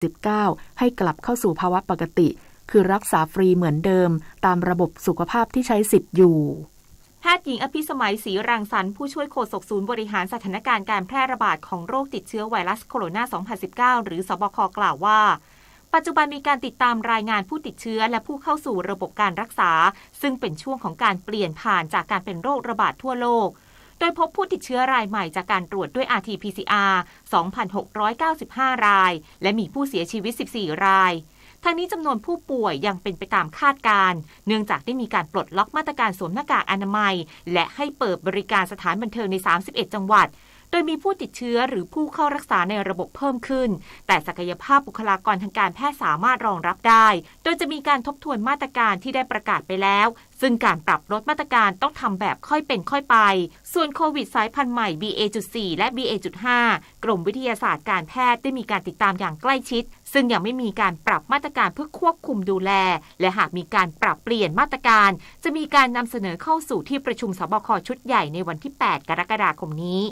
-19 ให้กลับเข้าสู่ภาวะปกติคือรักษาฟรีเหมือนเดิมตามระบบสุขภาพที่ใช้สิทธิ์อยู่แพทย์หญิงอภิสมัยศรีรังสรรค์ผู้ช่วยโฆษกศูนย์บริหารสถานการณ์การแพร่ระบาดของโรคติดเชื้อไวรัสโคโรนา 2019 หรือสบคกล่าวว่าปัจจุบันมีการติดตามรายงานผู้ติดเชื้อและผู้เข้าสู่ระบบการรักษาซึ่งเป็นช่วงของการเปลี่ยนผ่านจากการเป็นโรคระบาดทั่วโลกโดยพบผู้ติดเชื้อรายใหม่จากการตรวจด้วย RT-PCR 2,695 รายและมีผู้เสียชีวิต 14 รายทั้งนี้จำนวนผู้ป่วยยังเป็นไปตามคาดการณ์เนื่องจากได้มีการปลดล็อกมาตรการสวมหน้ากากอนามัยและให้เปิดบริการสถานบันเทิงใน 31 จังหวัดโดยมีผู้ติดเชื้อหรือผู้เข้ารักษาในระบบเพิ่มขึ้นแต่ศักยภาพบุคลากรทางการแพทย์สามารถรองรับได้โดยจะมีการทบทวนมาตรการที่ได้ประกาศไปแล้วซึ่งการปรับลดมาตรการต้องทำแบบค่อยเป็นค่อยไปส่วนโควิดสายพันธุ์ใหม่ BA.4 และ BA.5 กรมวิทยาศาสตร์การแพทย์ได้มีการติดตามอย่างใกล้ชิดซึ่งยังไม่มีการปรับมาตรการเพื่อควบคุมดูแลและหากมีการปรับเปลี่ยนมาตรการจะมีการนำเสนอเข้าสู่ที่ประชุมสบคชุดใหญ่ในวันที่ 8 กรกฎาคมนี้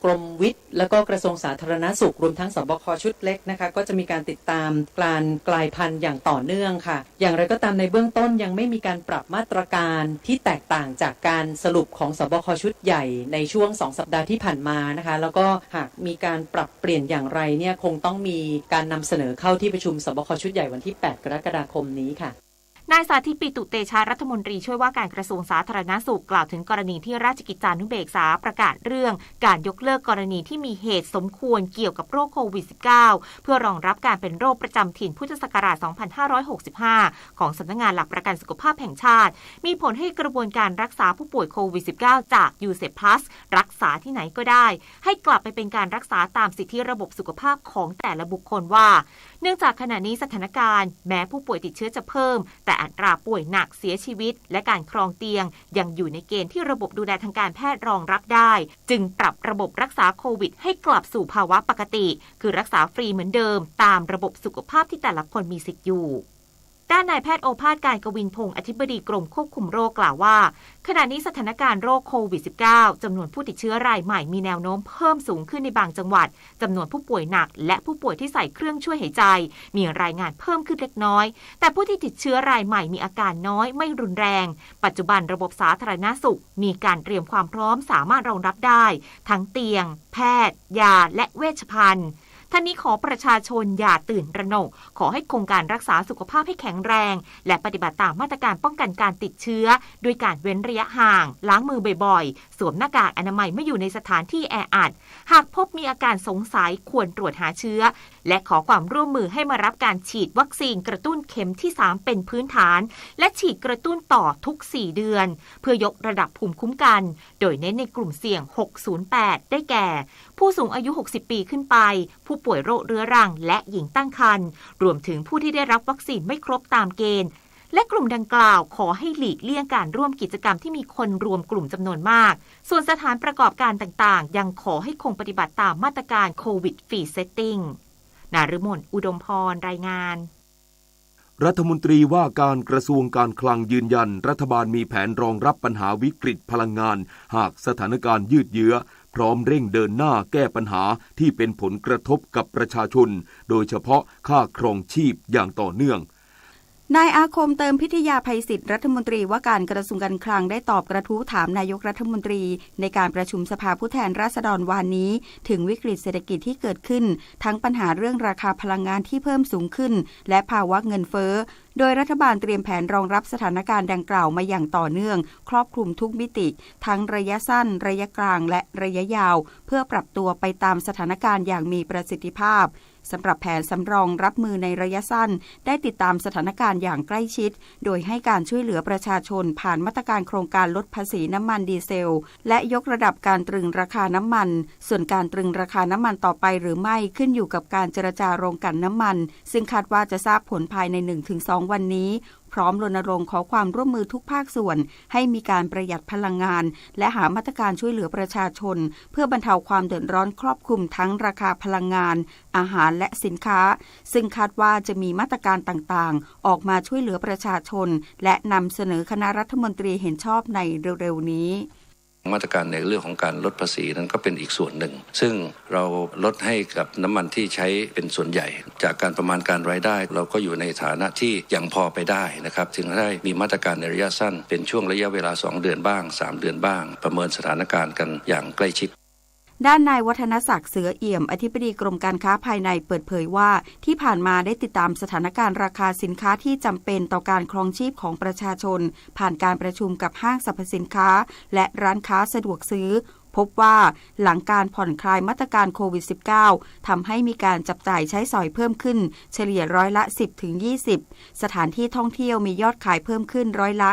กรมวิทย์และก็กระทรวงสาธารณสุขรวมทั้งสบคชุดเล็กนะคะก็จะมีการติดตามการกลายพันธุ์อย่างต่อเนื่องค่ะอย่างไรก็ตามในเบื้องต้นยังไม่มีการปรับมาตรการที่แตกต่างจากการสรุปของสบคชุดใหญ่ในช่วง2สัปดาห์ที่ผ่านมานะคะแล้วก็หากมีการปรับเปลี่ยนอย่างไรเนี่ยคงต้องมีการนำเสนอเข้าที่ประชุมสบคชุดใหญ่วันที่ 8 กรกฎาคมนี้ค่ะนายสาธิต ปิตุเตชะรัฐมนตรีช่วยว่าการกระทรวงสาธารณสุขกล่าวถึงกรณีที่ราชกิจจานุเบกษาประกาศเรื่องการยกเลิกกรณีที่มีเหตุสมควรเกี่ยวกับโรคโควิด -19 เพื่อรองรับการเป็นโรคประจำถิ่นพุทธศักราช 2565 ของสำนักงานหลักประกันสุขภาพแห่งชาติมีผลให้กระบวนการรักษาผู้ป่วยโควิด -19 จาก UZEP Plus รักษาที่ไหนก็ได้ให้กลับไปเป็นการรักษาตามสิทธิระบบสุขภาพของแต่ละบุคคลว่าเนื่องจากขณะนี้สถานการณ์แม้ผู้ป่วยติดเชื้อจะเพิ่มแต่อัตราป่วยหนักเสียชีวิตและการครองเตียงยังอยู่ในเกณฑ์ที่ระบบดูแลทางการแพทย์รองรับได้จึงปรับระบบรักษาโควิดให้กลับสู่ภาวะปกติคือรักษาฟรีเหมือนเดิมตามระบบสุขภาพที่แต่ละคนมีสิทธิ์อยู่ด้านนายแพทย์โอภาสการกวินพงศ์อธิบดีกรมควบคุมโรคกล่าวว่าขณะนี้สถานการณ์โรคโควิด -19 จำนวนผู้ติดเชื้อรายใหม่มีแนวโน้มเพิ่มสูงขึ้นในบางจังหวัดจำนวนผู้ป่วยหนักและผู้ป่วยที่ใส่เครื่องช่วยหายใจมีรายงานเพิ่มขึ้นเล็กน้อยแต่ผู้ที่ติดเชื้อรายใหม่มีอาการน้อยไม่รุนแรงปัจจุบันระบบสาธารณสุขมีการเตรียมความพร้อมสามารถรองรับได้ทั้งเตียงแพทย์ยาและเวชภัณฑ์ท่านนี้ขอประชาชนอย่าตื่นตระหนกขอให้คงการรักษาสุขภาพให้แข็งแรงและปฏิบัติตามมาตรการป้องกันการติดเชื้อด้วยการเว้นระยะห่างล้างมือบ่อยๆสวมหน้ากากอนามัยเมื่ออยู่ในสถานที่แออัดหากพบมีอาการสงสัยควรตรวจหาเชื้อและขอความร่วมมือให้มารับการฉีดวัคซีนกระตุ้นเข็มที่ 3 เป็นพื้นฐานและฉีดกระตุ้นต่อทุก 4 เดือนเพื่อยกระดับภูมิคุ้มกันโดยเน้นในกลุ่มเสี่ยง 608 ได้แก่ผู้สูงอายุ 60 ปีขึ้นไปผู้ป่วยโรคเรื้อรังและหญิงตั้งครรภ์รวมถึงผู้ที่ได้รับวัคซีนไม่ครบตามเกณฑ์และกลุ่มดังกล่าวขอให้หลีกเลี่ยงการร่วมกิจกรรมที่มีคนรวมกลุ่มจำนวนมากส่วนสถานประกอบการต่างๆยังขอให้คงปฏิบัติตามมาตรการโควิดฟรีเซตติ้งนฤมลอุดมพรรายงานรัฐมนตรีว่าการกระทรวงการคลังยืนยันรัฐบาลมีแผนรองรับปัญหาวิกฤตพลังงานหากสถานการณ์ยืดเยื้อพร้อมเร่งเดินหน้าแก้ปัญหาที่เป็นผลกระทบกับประชาชนโดยเฉพาะค่าครองชีพอย่างต่อเนื่องนายอาคมเติมพิทยาภัยศิษย์รัฐมนตรีว่าการกระทรวงการคลังได้ตอบกระทู้ถามนายกรัฐมนตรีในการประชุมสภาผู้แทนราษฎรวันนี้ถึงวิกฤตเศรษฐกิจที่เกิดขึ้นทั้งปัญหาเรื่องราคาพลังงานที่เพิ่มสูงขึ้นและภาวะเงินเฟ้อโดยรัฐบาลเตรียมแผนรองรับสถานการณ์ดังกล่าวมาอย่างต่อเนื่องครอบคลุมทุกมิติทั้งระยะสั้นระยะกลางและระยะยาวเพื่อปรับตัวไปตามสถานการณ์อย่างมีประสิทธิภาพสำหรับแผนสำรองรับมือในระยะสั้นได้ติดตามสถานการณ์อย่างใกล้ชิดโดยให้การช่วยเหลือประชาชนผ่านมาตรการโครงการลดภาษีน้ำมันดีเซลและยกระดับการตรึงราคาน้ำมันส่วนการตรึงราคาน้ำมันต่อไปหรือไม่ขึ้นอยู่กับการเจรจาโรงกลั่นน้ำมันซึ่งคาดว่าจะทราบผลภายใน 1-2 วันนี้พร้อมรณรงค์ขอความร่วมมือทุกภาคส่วนให้มีการประหยัดพลังงานและหามาตรการช่วยเหลือประชาชนเพื่อบรรเทาความเดือดร้อนครอบคลุมทั้งราคาพลังงานอาหารและสินค้าซึ่งคาดว่าจะมีมาตรการต่างๆออกมาช่วยเหลือประชาชนและนำเสนอคณะรัฐมนตรีเห็นชอบในเร็วๆนี้ มาตรการในเรื่องของการลดภาษีนั้นก็เป็นอีกส่วนหนึ่งซึ่งเราลดให้กับน้ำมันที่ใช้เป็นส่วนใหญ่จากการประมาณการรายได้เราก็อยู่ในฐานะที่ยังพอไปได้นะครับถึงได้มีมาตรการในระยะสั้นเป็นช่วงระยะเวลา2เดือนบ้าง3เดือนบ้างประเมินสถานการณ์กันอย่างใกล้ชิดด้านนายวัฒนศักดิ์เสือเอี่ยมอธิบดีกรมการค้าภายในเปิดเผยว่าที่ผ่านมาได้ติดตามสถานการณ์ราคาสินค้าที่จำเป็นต่อการครองชีพของประชาชนผ่านการประชุมกับห้างสรรพสินค้าและร้านค้าสะดวกซื้อพบว่าหลังการผ่อนคลายมาตรการโควิด -19 ทำให้มีการจับจ่ายใช้สอยเพิ่มขึ้นเฉลี่ยร้อยละ 10-20 สถานที่ท่องเที่ยวมียอดขายเพิ่มขึ้นร้อยละ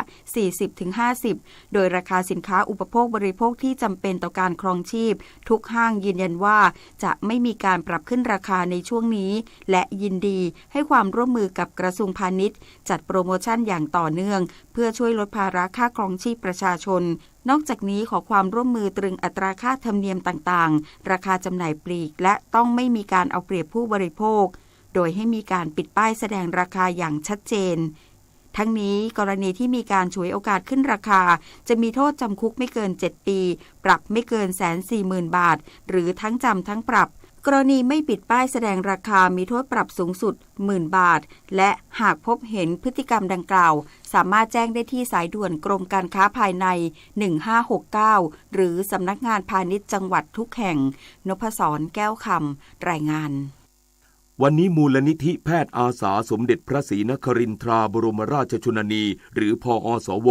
40-50 โดยราคาสินค้าอุปโภคบริโภคที่จำเป็นต่อการครองชีพทุกห้างยืนยันว่าจะไม่มีการปรับขึ้นราคาในช่วงนี้และยินดีให้ความร่วมมือกับกระทรวงพาณิชย์จัดโปรโมชั่นอย่างต่อเนื่องเพื่อช่วยลดภาระค่าครองชีพประชาชนนอกจากนี้ขอความร่วมมือตรึงอัตราค่าธรรมเนียมต่างๆราคาจำหน่ายปลีกและต้องไม่มีการเอาเปรียบผู้บริโภคโดยให้มีการปิดป้ายแสดงราคาอย่างชัดเจนทั้งนี้กรณีที่มีการฉวยโอกาสขึ้นราคาจะมีโทษจำคุกไม่เกิน7ปีปรับไม่เกิน 140,000 บาทหรือทั้งจำทั้งปรับกรณีไม่ปิดป้ายแสดงราคามีโทษปรับสูงสุด 10,000 บาทและหากพบเห็นพฤติกรรมดังกล่าวสามารถแจ้งได้ที่สายด่วนกรมการค้าภายใน1569หรือสำนักงานพาณิชย์จังหวัดทุกแห่งนพศรแก้วคำรายงานวันนี้มูลนิธิแพทย์อาสาสมเด็จพระศรีนครินทราบรมราชชนนีหรือพอสว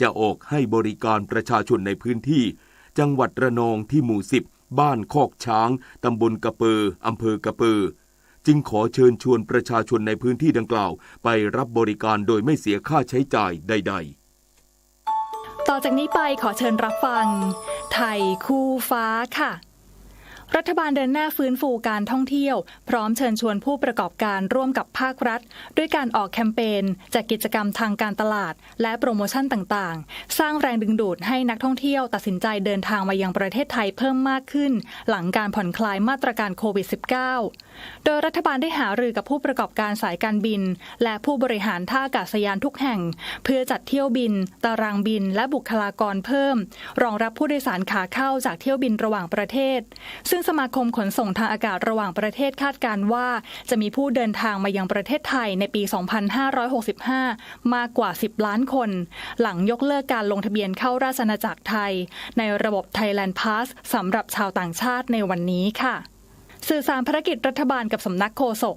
จะออกให้บริการประชาชนในพื้นที่จังหวัดระนองที่หมู่10บ้านคอกช้างตำบลกระเปออำเภอกระเปอจึงขอเชิญชวนประชาชนในพื้นที่ดังกล่าวไปรับบริการโดยไม่เสียค่าใช้จ่ายใดๆต่อจากนี้ไปขอเชิญรับฟังไทยคู่ฟ้าค่ะรัฐบาลเดินหน้าฟื้นฟูการท่องเที่ยวพร้อมเชิญชวนผู้ประกอบการร่วมกับภาครัฐด้วยการออกแคมเปญจัดกิจกรรมทางการตลาดและโปรโมชั่นต่างๆสร้างแรงดึงดูดให้นักท่องเที่ยวตัดสินใจเดินทางมายังประเทศไทยเพิ่มมากขึ้นหลังการผ่อนคลายมาตรการโควิด -19 โดยรัฐบาลได้หารือกับผู้ประกอบการสายการบินและผู้บริหารท่าอากาศยานทุกแห่งเพื่อจัดเที่ยวบินตารางบินและบุคลากรเพิ่มรองรับผู้โดยสารขาเข้าจากเที่ยวบินระหว่างประเทศซึ่งสมาคมขนส่งทางอากาศระหว่างประเทศคาดการณ์ว่าจะมีผู้เดินทางมายังประเทศไทยในปี 2565 มากกว่า 10 ล้านคนหลังยกเลิกการลงทะเบียนเข้าราชอาณาจักรไทยในระบบ Thailand Pass สำหรับชาวต่างชาติในวันนี้ค่ะสื่อสารภารกิจรัฐบาลกับสำนักโฆษก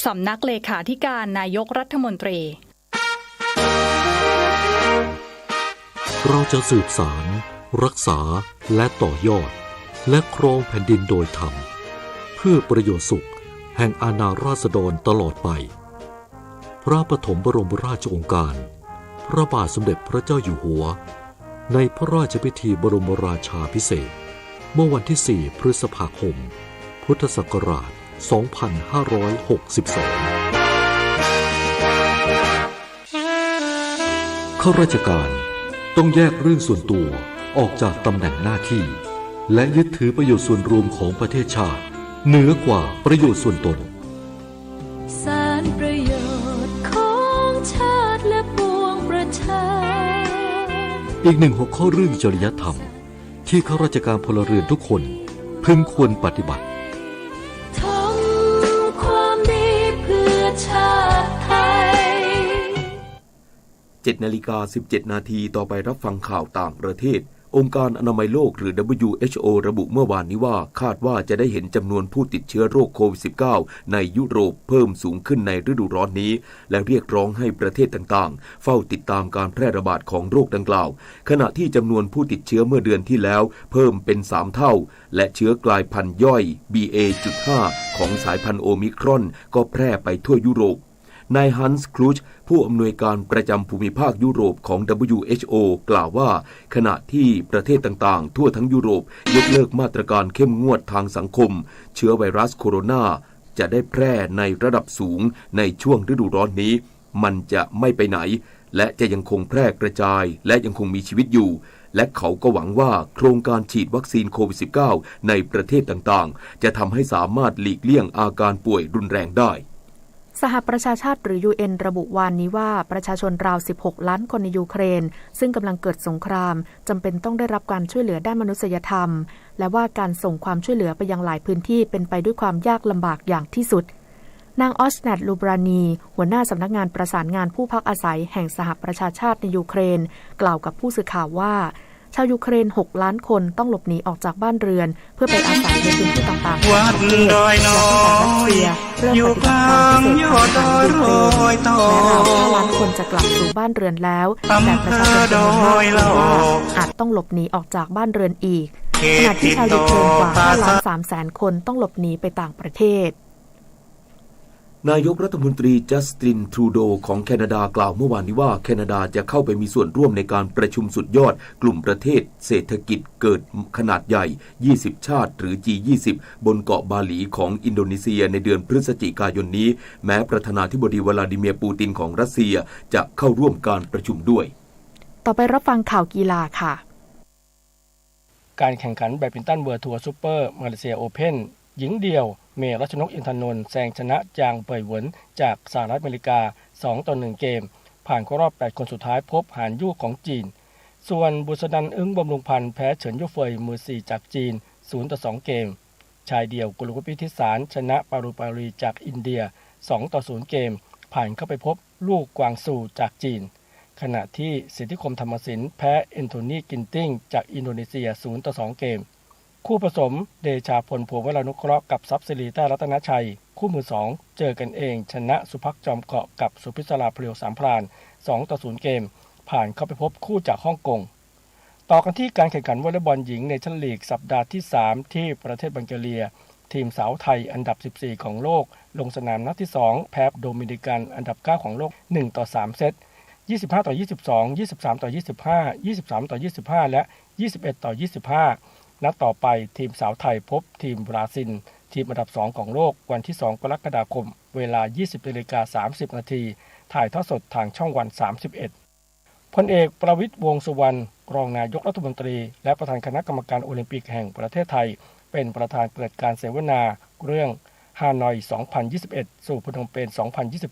สำนักเลขาธิการนายกรัฐมนตรีเราจะสืบสานรักษาและต่อยอดและครองแผ่นดินโดยธรรมเพื่อประโยชน์สุขแห่งอาณาราษฎรตลอดไปพระปฐมบรมราชโองการพระบาทสมเด็จพระเจ้าอยู่หัวในพระราชพิธีบรมราชาภิเษกเมื่อวันที่4 พฤษภาคมพุทธศักราช 2562 ข้าราชการต้องแยกเรื่องส่วนตัวออกจากตำแหน่งหน้าที่และยึดถือประโยชน์ส่วนรวมของประเทศชาติเหนือกว่าประโยชน์ส่วนตนสารประโยชน์ของชาติและปวงประชาอีกหนึ่งหัวข้อเรื่องจริยธรรมที่ข้าราชการพลเรือนทุกคนพึงควรปฏิบัติทำความดีเพื่อชาติไทย 7:17 นาทีต่อไปรับฟังข่าวต่างประเทศองค์การอนามัยโลกหรือ WHO ระบุเมื่อวานนี้ว่าคาดว่าจะได้เห็นจำนวนผู้ติดเชื้อโรคโควิด -19 ในยุโรปเพิ่มสูงขึ้นในฤดูร้อนนี้และเรียกร้องให้ประเทศต่างๆเฝ้าติดตามการแพร่ระบาดของโรคดังกล่าวขณะที่จำนวนผู้ติดเชื้อเมื่อเดือนที่แล้วเพิ่มเป็น3เท่าและเชื้อกลายพันธุ์ย่อย BA.5 ของสายพันธุ์โอมิครอนก็แพร่ไปทั่วยุโรปนายฮันส์คลูชผู้อำนวยการประจำภูมิภาคยุโรปของ WHO กล่าวว่าขณะที่ประเทศต่างๆทั่วทั้งยุโรปยกเลิกมาตรการเข้มงวดทางสังคมเชื้อไวรัสโคโรนาจะได้แพร่ในระดับสูงในช่วงฤดูร้อนนี้มันจะไม่ไปไหนและจะยังคงแพร่กระจายและยังคงมีชีวิตอยู่และเขาก็หวังว่าโครงการฉีดวัคซีนโควิด -19 ในประเทศต่างๆจะทำให้สามารถหลีกเลี่ยงอาการป่วยรุนแรงได้ สหประชาชาติหรือ UN ระบุวานนี้ว่าประชาชนราว 16 ล้านคนในยูเครนซึ่งกำลังเกิดสงครามจำเป็นต้องได้รับการช่วยเหลือด้านมนุษยธรรมและว่าการส่งความช่วยเหลือไปยังหลายพื้นที่เป็นไปด้วยความยากลำบากอย่างที่สุดนางออสนัท ลูบรานีหัวหน้าสำนักงานประสานงานผู้พักอาศัยแห่งสหประชาชาติในยูเครนกล่าวกับผู้สื่อข่าวว่าชาวยูเครน 6 ล้านคนต้องหลบหนีออกจากบ้านเรือนเพื่อไปอาศัยในพื้นที่ต่างๆของประเทศและที่รัสเซียเริ่มปฏิบัติการพิเศษทางทหารยูเครนแม้ราว5 ล้านคนจะกลับสู่บ้านเรือนแล้วแต่ประชาชนจำนวนมากกลัวว่าอาจต้องหลบหนีออกจากบ้านเรือนอีกขณะที่ชาวยูเครนกว่า5 ล้าน 3 แสนคนต้องหลบหนีไปต่างประเทศนายกรัฐมนตรีจัสติน ทรูโดของแคนาดากล่าวเมื่อวานนี้ว่าแคนาดาจะเข้าไปมีส่วนร่วมในการประชุมสุดยอดกลุ่มประเทศเศรษฐกิจเกิดขนาดใหญ่20ชาติหรือ G20 บนเกาะบาหลีของอินโดนีเซียในเดือนพฤศจิกายนนี้แม้ประธานาธิบดีวลาดิเมียร์ปูตินของรัสเซียจะเข้าร่วมการประชุมด้วยต่อไปรับฟังข่าวกีฬาค่ะการแข่งขันแบดมินตันเวิลด์ทัวร์ซูเปอร์มาเลเซียโอเพ่นหญิงเดียวเมย์รัชนกอินทนนท์แซงชนะจางเป่ยเหวินจากสหรัฐอเมริกา2-1 เกมผ่านเข้ารอบ8คนสุดท้ายพบหานยู่ของจีนส่วนบุษดันอึ้งบำรุงพันธ์แพ้เฉินยู่เฟยมือ4จากจีน0-2 เกมชายเดี่ยวกุลวุฒิ พิธิสารชนะปารุปารีจากอินเดีย2-0 เกมผ่านเข้าไปพบลู่กวางซูจากจีนขณะที่สิทธิคมธรรมสินแพ้เอนโทนีกินติ้งจากอินโดนีเซีย0-2 เกมคู่ผสมเดชาพลพวงวรานุเคราะห์กับทรัพย์สิริต้ารัตนชัยคู่มือ2เจอกันเองชนะสุภักจอมเกาะกับสุพิศราเพลียวสามพราน2-0 เกมผ่านเข้าไปพบคู่จากฮ่องกงต่อกันที่การแข่งขันวอลเลย์บอลหญิงเนชั่นลีกสัปดาห์ที่3ที่ประเทศบังแกเรียทีมสาวไทยอันดับ14ของโลกลงสนามนัดที่2แพ้โดมินิกันอันดับ9ของโลก1-3 เซต25-22 23-25 23-25และ21-25นัดต่อไปทีมสาวไทยพบทีมบราซิลทีมอันดับ2ของโลกวันที่2กรกฎาคมเวลา 20:30 น.ถ่ายทอดสดทางช่องวัน31พลเอกประวิตรวงษ์สุวรรณรองนายกรัฐมนตรีและประธานคณะกรรมการโอลิมปิกแห่งประเทศไทยเป็นประธานเปิดการเสวนาเรื่องฮานอย 2021 สู่พนมเปญ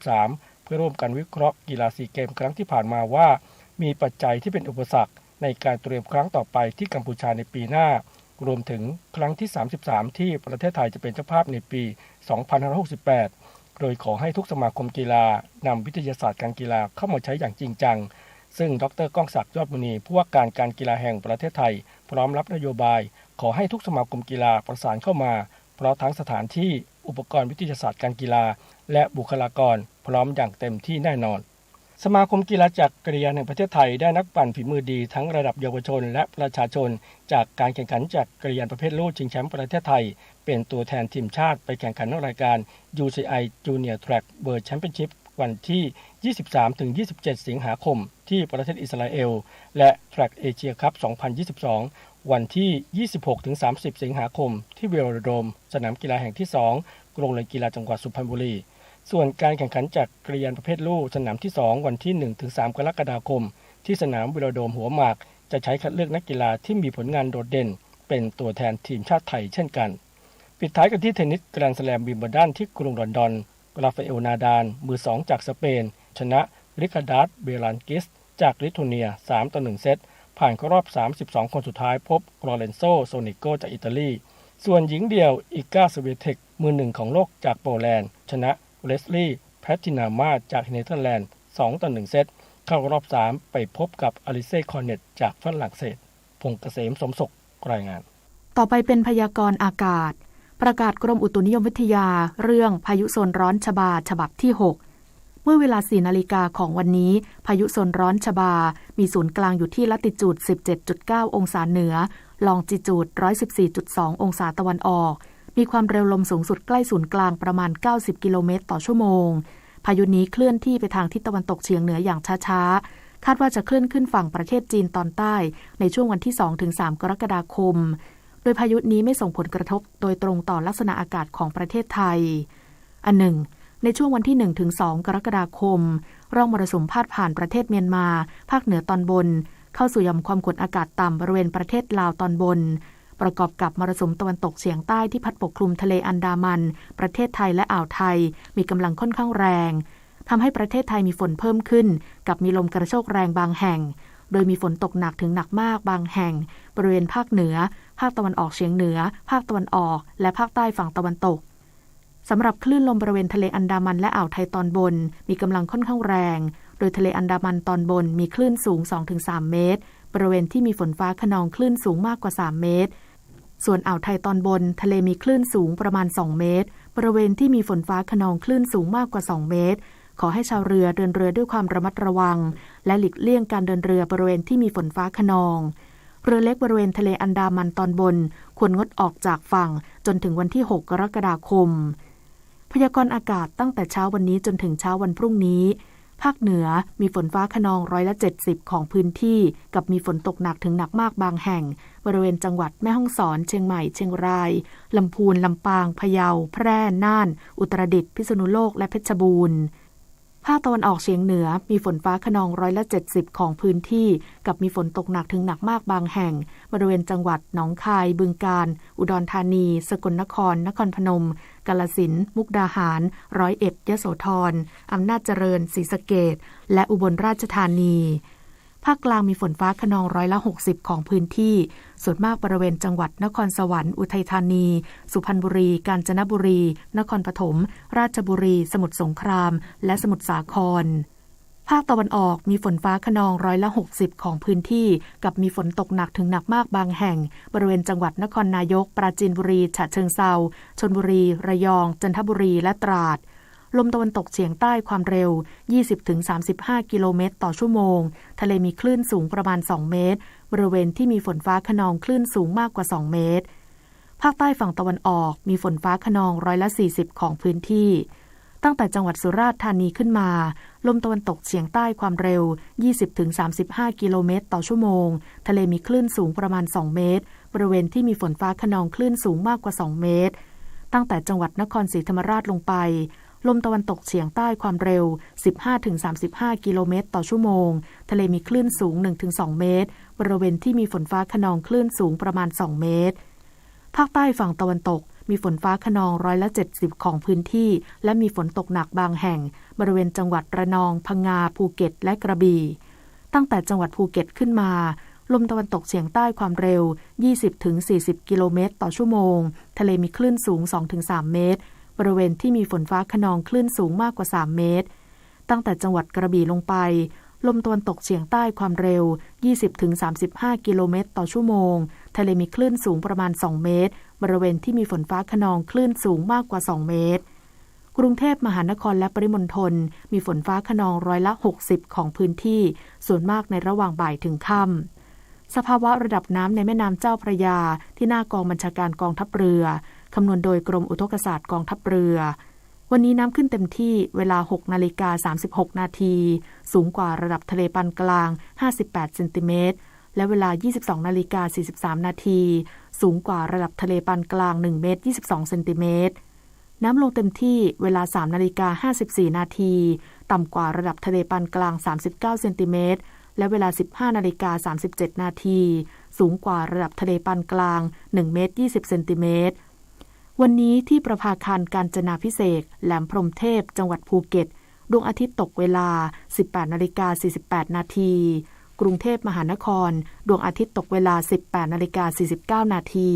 2023 เพื่อร่วมกันวิเคราะห์กีฬาซีเกมครั้งที่ผ่านมาว่ามีปัจจัยที่เป็นอุปสรรคในการเตรียมครั้งต่อไปที่กัมพูชาในปีหน้ารวมถึงครั้งที่33ที่ประเทศไทยจะเป็นเจ้าภาพในปี 2568 โดยขอให้ทุกสมาคมกีฬานำวิทยาศาสตร์การกีฬาเข้ามาใช้อย่างจริงจังซึ่งดร.ก้องศักดิ์ยอดมุนีผู้ว่าการกีฬาแห่งประเทศไทยพร้อมรับนโยบายขอให้ทุกสมาคมกีฬาประสานเข้ามาเพราะทั้งสถานที่อุปกรณ์วิทยาศาสตร์การกีฬาและบุคลากรพร้อมอย่างเต็มที่แน่นอนสมาคมกีฬาจักรยานแห่งประเทศไทยได้นักปั่นฝีมือดีทั้งระดับเยาวชนและประชาชนจากการแข่งขันจักรยานประเภทลู่ชิงแชมป์ประเทศไทยเป็นตัวแทนทีมชาติไปแข่งขันในรายการ UCI Junior Track World Championship วันที่ 23-27 สิงหาคมที่ประเทศอิสราเอลและ Track Asia Cup 2022 วันที่ 26-30 สิงหาคมที่เวโรโดมสนามกีฬาแห่งที่2โรงเรียนกีฬาจังหวัดสุพรรณบุรีส่วนการแข่งขันจักรยานประเภทลู่สนามที่2วันที่ 1-3 กรกฎาคมที่สนามวิโรโดมหัวหมากจะใช้คัดเลือกนักกีฬาที่มีผลงานโดดเด่นเป็นตัวแทนทีมชาติไทยเช่นกันปิดท้ายกันที่เทนนิสแกรนด์สแลมวิมเบิลดันที่กรุงลอนดอนราฟาเอลนาดาลมือ2จากสเปนชนะริคาร์ดัสเบรันกิสจากลิทัวเนีย3-1 เซตผ่านเข้ารอบ32คนสุดท้ายพบลอเรนโซโซนิโกจากอิตาลีส่วนหญิงเดี่ยวอิก้าสเวเทคมือ1ของโลกจากโปแลนด์ชนะเลสลี่แพตตินามาจากเนเธอร์แลนด์2-1 เซตเข้ารอบ3ไปพบกับอลิเซ่คอนเนตจากฝรั่งเศสพงษ์เกษมสมศุกร์รายงานต่อไปเป็นพยากรณ์อากาศประกาศกรมอุตุนิยมวิทยาเรื่องพายุโซนร้อนชบาฉบับที่6เมื่อเวลา 4 นาฬิกาของวันนี้พายุโซนร้อนชบามีศูนย์กลางอยู่ที่ลัติจูด 17.9 องศาเหนือลองจิจูด 114.2 องศาตะวันออกมีความเร็วลมสูงสุดใกล้ศูนย์กลางประมาณ90กิโลเมตรต่อชั่วโมงพายุนี้เคลื่อนที่ไปทางทิศตะวันตกเฉียงเหนืออย่างช้าๆคาดว่าจะเคลื่อนขึ้นฝั่งประเทศจีนตอนใต้ในช่วงวันที่ 2-3 กรกฎาคมโดยพายุนี้ไม่ส่งผลกระทบโดยตรงต่อลักษณะอากาศของประเทศไทยอันหนึ่งในช่วงวันที่ 1-2 กรกฎาคมร่องมรสุมพาดผ่านประเทศเมียนมาภาคเหนือตอนบนเข้าสู่หย่อมความกดอากาศต่ำบริเวณประเทศลาวตอนบน ประกอบกับมรสุมตะวันตกเฉียงใต้ที่พัดปกคลุมทะเลอันดามันประเทศไทยและอ่าวไทยมีกำลังค่อนข้างแรงทำให้ประเทศไทยมีฝนเพิ่มขึ้นกับมีลมกระโชกแรงบางแห่งโดยมีฝนตกหนักถึงหนักมากบางแห่งบริเวณภาคเหนือภาคตะวันออกเฉียงเหนือภาคตะวันออกและภาคใต้ฝั่งตะวันตกสำหรับคลื่นลมบริเวณทะเลอันดามันและอ่าวไทยตอนบนมีกำลังค่อนข้างแรงโดยทะเลอันดามันตอนบนมีคลื่นสูง 2-3 เมตรบริเวณที่มีฝนฟ้าคะนองคลื่นสูงมากกว่า3เมตรส่วนอ่าวไทยตอนบนทะเลมีคลื่นสูงประมาณ2เมตรบริเวณที่มีฝนฟ้าคะนองคลื่นสูงมากกว่า2เมตรขอให้ชาวเรือเดินเรือด้วยความระมัดระวังและหลีกเลี่ยงการเดินเรือบริเวณที่มีฝนฟ้าคะนองเรือเล็กบริเวณทะเลอันดามันตอนบนควรงดออกจากฝั่งจนถึงวันที่6 กรกฎาคมพยากรณ์อากาศตั้งแต่เช้าวันนี้จนถึงเช้าวันพรุ่งนี้ภาคเหนือมีฝนฟ้าคะนอง70%ของพื้นที่กับมีฝนตกหนักถึงหนักมากบางแห่งบริเวณจังหวัดแม่ฮ่องสอนเชียงใหม่เชียงรายลำพูนลำปางพะเยาแพร่น่านอุตรดิตถ์พิษณุโลกและเพชรบูรณ์ภาคตะวันออกเฉียงเหนือมีฝนฟ้าคะนอง70%ของพื้นที่กับมีฝนตกหนักถึงหนักมากบางแห่งบริเวณจังหวัดหนองคายบึงกาฬอุดรธานีสกลนครนครพนมกาฬสินธุ์มุกดาหาร101ยโสธรอำนาจเจริญศรีสะเกษและอุบลราชธานีภาคกลางมีฝนฟ้าคะนอง60%ของพื้นที่ส่วนมากบริเวณจังหวัดนครสวรรค์อุทัยธานีสุพรรณบุรีกาญจนบุรีนครปฐมราชบุรีสมุทรสงครามและสมุทรสาครภาคตะวันออกมีฝนฟ้าคะนอง60%ของพื้นที่กับมีฝนตกหนักถึงหนักมากบางแห่งบริเวณจังหวัดนครนายกปราจีนบุรีฉะเชิงเทราชลบุรีระยองจันทบุรีและตราดลมตะวันตกเฉียงใต้ความเร็ว 20-35 กิโลเมตรต่อชั่วโมงทะเลมีคลื่นสูงประมาณ2เมตรบริเวณที่มีฝนฟ้าคะนองคลื่นสูงมากกว่า2เมตรภาคใต้ฝั่งตะวันออกมีฝนฟ้าคะนอง40%ของพื้นที่ตั้งแต่จังหวัดสุราษฎร์ธานีขึ้นมาลมตะวันตกเฉียงใต้ความเร็ว 20-35 กิโลเมตรต่อชั่วโมงทะเลมีคลื่นสูงประมาณ2เมตรบริเวณที่มีฝนฟ้าคะนองคลื่นสูงมากกว่า2เมตรตั้งแต่จังหวัดนครศรีธรรมราชลงไปลมตะวันตกเฉียงใต้ความเร็ว 15-35 กิโลเมตรต่อชั่วโมงทะเลมีคลื่นสูง 1-2 เมตรบริเวณที่มีฝนฟ้าคะนองคลื่นสูงประมาณ2เมตรภาคใต้ฝั่งตะวันตกมีฝนฟ้าคะนอง70%ของพื้นที่และมีฝนตกหนักบางแห่งบริเวณจังหวัดระนองพังงาภูเก็ตและกระบี่ตั้งแต่จังหวัดภูเก็ตขึ้นมาลมตะวันตกเฉียงใต้ความเร็ว 20-40 กิโลเมตรต่อชั่วโมงทะเลมีคลื่นสูง 2-3 เมตรบริเวณที่มีฝนฟ้าคะนองคลื่นสูงมากกว่า3เมตรตั้งแต่จังหวัดกระบี่ลงไปลมตะวันตกเฉียงใต้ความเร็ว 20-35 กิโลเมตรต่อชั่วโมงทะเลมีคลื่นสูงประมาณ2เมตรบริเวณที่มีฝนฟ้าคะนองคลื่นสูงมากกว่า2เมตรกรุงเทพมหานครและปริมณฑลมีฝนฟ้าคะนอง60%ของพื้นที่ส่วนมากในระหว่างบ่ายถึงค่ำสภาวะระดับน้ำในแม่น้ำเจ้าพระยาที่หน้ากองบัญชาการกองทัพเรือคำนวณโดยกรมอุทกศาสตร์กองทัพเรือวันนี้น้ำขึ้นเต็มที่เวลา 6:36 นาทีสูงกว่าระดับทะเลปานกลาง58เซนติเมตรและเวลา 22:43 นาทีสูงกว่าระดับทะเลปานกลาง1เมตร22เซนติเมตรน้ำลงเต็มที่เวลา 3:54 นาทีต่ำกว่าระดับทะเลปานกลาง39เซนติเมตรและเวลา 15:37 นาทีสูงกว่าระดับทะเลปานกลาง1เมตร20เซนติเมตรวันนี้ที่ประภาคารกาญจนาภิเษกแหลมพรหมเทพจังหวัดภูเก็ตดวงอาทิตย์ตกเวลา 18:48 นาทีกรุงเทพมหานครดวงอาทิตย์ตกเวลา 18:49 นาที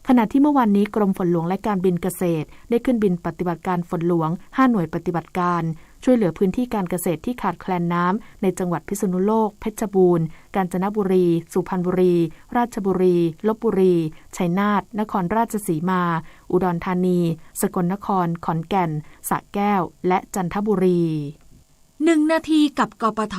ขณะที่เมื่อวานนี้กรมฝนหลวงและการบินเกษตรได้ขึ้นบินปฏิบัติการฝนหลวง5หน่วยปฏิบัติการช่วยเหลือพื้นที่การเกษตรที่ขาดแคลนน้ำในจังหวัดพิษณุโลกเพชรบูรณ์กาญจนบุรีสุพรรณบุรีราชบุรีลพบุรีชัยนาทนครราชสีมาอุดรธานีสกลนครขอนแก่นสระแก้วและจันทบุรี1 นาทีกับกปท.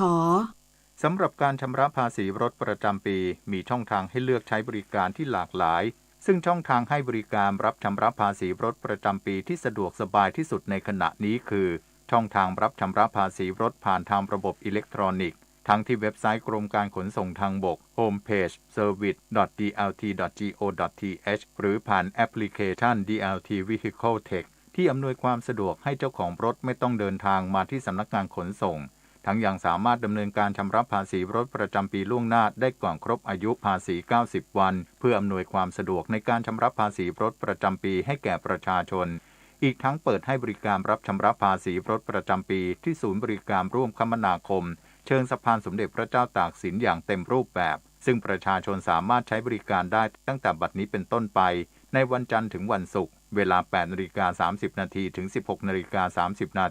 สำหรับการชำระภาษีรถประจำปีมีช่องทางให้เลือกใช้บริการที่หลากหลายซึ่งช่องทางให้บริการรับชำระภาษีรถประจำปีที่สะดวกสบายที่สุดในขณะนี้คือช่องทางรับชำระภาษีรถผ่านทางระบบอิเล็กทรอนิกส์ทั้งที่เว็บไซต์กรมการขนส่งทางบก Homepage service.dlt.go.th หรือผ่านแอปพลิเคชัน DLT Vehicle Tech ที่อำนวยความสะดวกให้เจ้าของรถไม่ต้องเดินทางมาที่สำนักงานขนส่ง ทั้งยังสามารถดำเนินการชำระภาษีรถประจำปีล่วงหน้าได้ก่อนครบอายุภาษี90วันเพื่ออำนวยความสะดวกในการชำระภาษีรถประจำปีให้แก่ประชาชนอีกทั้งเปิดให้บริการรับชำระภาษีรถประจำปีที่ศูนย์บริการร่วมคมนาคมเชิงสะพานสมเด็จพระเจ้าตากสินอย่างเต็มรูปแบบซึ่งประชาชนสามารถใช้บริการได้ตั้งแต่บัดนี้เป็นต้นไปในวันจันทร์ถึงวันศุกร์เวลา 8:30 น.ถึง 16:30 น.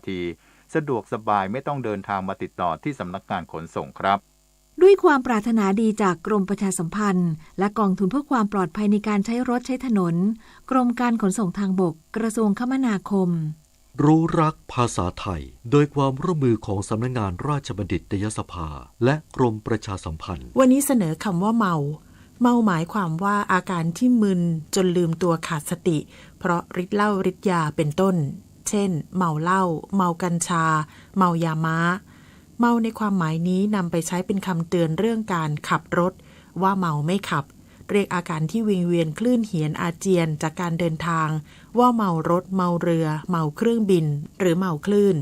สะดวกสบายไม่ต้องเดินทางมาติดต่อที่สำนักงานขนส่งครับด้วยความปรารถนาดีจากกรมประชาสัมพันธ์และกองทุนเพื่อความปลอดภัยในการใช้รถใช้ถนนกรมการขนส่งทางบกกระทรวงคมนาคมรู้รักภาษาไทยโดยความร่วมมือของสำนักงานราชบัณฑิตยสภาและกรมประชาสัมพันธ์วันนี้เสนอคำว่าเมาหมายความว่าอาการที่มึนจนลืมตัวขาดสติเพราะฤทธิ์เหล้าฤทธิ์ยาเป็นต้นเช่นเมาเหล้าเมากัญชาเมายาม้าเมาในความหมายนี้นำไปใช้เป็นคำเตือนเรื่องการขับรถว่าเมาไม่ขับเรียกอาการที่วิงเวียนคลื่นเหียนอาเจียนจากการเดินทางว่าเมารถเมาเรือเมาเครื่องบินหรือเมาคลื่น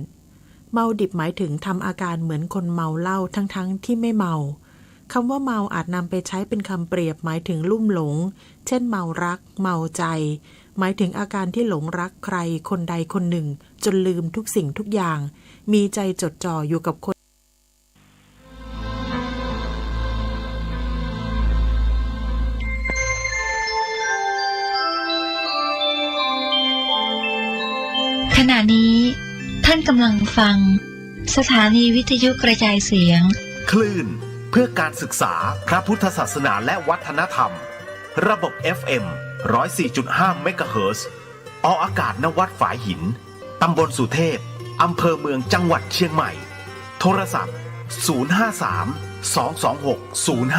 เมาดิบหมายถึงทำอาการเหมือนคนเมาเหล้าทั้งที่ไม่เมาคำว่าเมาอาจนำไปใช้เป็นคำเปรียบหมายถึงลุ่มหลงเช่นเมารักเมาใจหมายถึงอาการที่หลงรักใครคนใดคนหนึ่งจนลืมทุกสิ่งทุกอย่างมีใจจดจ่ออยู่กับคนขณะนี้ท่านกำลังฟังสถานีวิทยุกระจายเสียงคลื่นเพื่อการศึกษาพระพุทธศาสนาและวัฒนธรรมระบบ FM 104.5 เมกะเฮิรตซ์ออกอากาศณวัดฝายหินตำบลสุเทพอำเภอเมืองจังหวัดเชียงใหม่โทรศัพท์053 226 058